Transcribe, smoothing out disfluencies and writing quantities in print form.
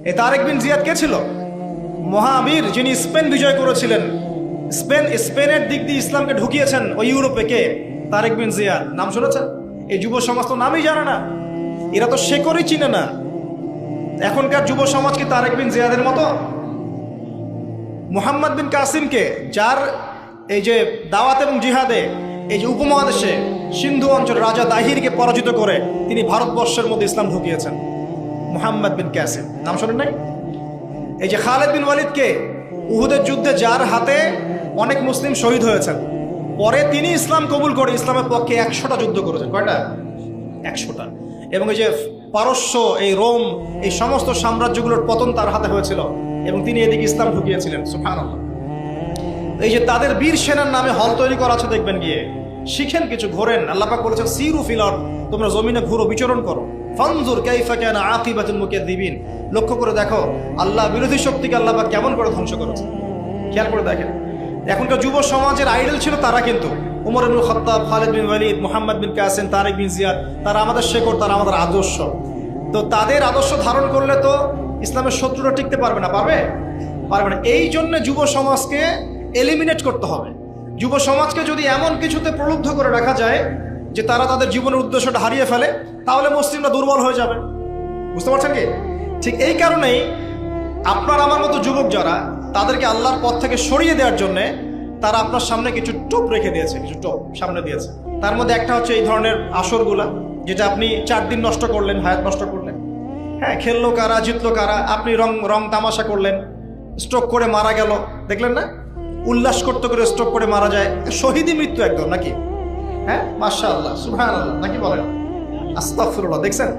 এই তারেক বিন জিয়াদ কে ছিল? মহাবীর, যিনি স্পেন বিজয় করেছিলেন। স্পেনের দিক দিয়ে ইসলামকে ঢুকিয়েছেন ওই ইউরোপে। কে? তারেক বিন জিয়াদ। নাম শুনেছেন? এই যুব সমাজ তো নামই জানে না, এরা তো শেকড়ই চিনে না। এখনকার যুব সমাজ কি তারেক বিন জিয়াদের মতো? মুহাম্মদ বিন কাসিমকে, যার এই যে দাওয়াত এবং জিহাদে এই যে উপমহাদেশে সিন্ধু অঞ্চল রাজা দাহিরকে পরাজিত করে তিনি ভারতবর্ষের মধ্যে ইসলাম ঢুকিয়েছেন। মুহাম্মদ বিন কাসিম, নাম শোনেন নাই? এই যে খালেদ বিন ওয়ালিদকে, উহুদের যুদ্ধে যার হাতে অনেক মুসলিম শহীদ হয়েছেন, পরে তিনি ইসলাম কবুল করে ইসলামের পক্ষে 100টা যুদ্ধ করেছেন। কয়টা? 100টা। এবং এই যে পারস্য, এই রোম, এই সমস্ত সাম্রাজ্যগুলোর পতন তার হাতে হয়েছিল এবং তিনি এদিকে ইসলাম ঢুকিয়েছিলেন। সুবহানাল্লাহ। এই যে তাদের বীর সেনার নামে হল তৈরি করা আছে, দেখবেন গিয়ে শিখেন কিছু, ঘোরেন। আল্লাহ পাক বলেছেন সিরু ফিল আরদ, তোমরা জমিনে ঘুরো, বিচরণ করো। ফানজুর কাইফা কানা আকিবাতুল মুকাদ্দিবিন, লক্ষ্য করে দেখো আল্লাহ বিরোধী শক্তিকে আল্লাহ পাক কেমন করে ধ্বংস করেছে। খেয়াল করে দেখেন। এখনকার যুব সমাজের আইডল ছিল তারা, কিন্তু উমর ইবনুল খাত্তাব, খালিদ বিন ওয়ালিদ, মুহাম্মদ বিন কাসিম, তারেক বিন জিয়াদ, তারা আমাদের শেকড়, তারা আমাদের আদর্শ। তো তাদের আদর্শ ধারণ করলে তো ইসলামের শত্রুরা টিকতে পারবে না। পারবে? পারবে না। এই জন্য যুব সমাজকে এলিমিনেট করতে হবে। যুব সমাজকে যদি এমন কিছুতে প্রলুব্ধ করে রাখা যায় যে তারা তাদের জীবনের উদ্দেশ্যটা হারিয়ে ফেলে, তাহলে মুসলিমরা দুর্বল হয়ে যাবে। বুঝতে পারছেন কি? ঠিক এই কারণেই আপনার আমার মতো যুবক যারা, তাদেরকে আল্লাহর পথ থেকে সরিয়ে দেওয়ার জন্য তারা আপনার সামনে কিছু টোপ রেখে দিয়েছে, কিছু টোপ সামনে দিয়েছে। তার মধ্যে একটা হচ্ছে এই ধরনের আসরগুলা, যেটা আপনি 4 দিন নষ্ট করলেন, হায়াত নষ্ট করলেন। হ্যাঁ, খেললো কারা, জিতলো কারা, আপনি রং তামাশা করলেন, স্ট্রোক করে মারা গেল, দেখলেন না? উল্লাস করতে করে স্ট্রোক করে মারা যায়, শহীদী মৃত্যু একদম, নাকি? হ্যাঁ, মাশাআল্লাহ, সুবহানাল্লাহ, নাকি বলেন? আস্তাগফিরুল্লাহ। দেখছেন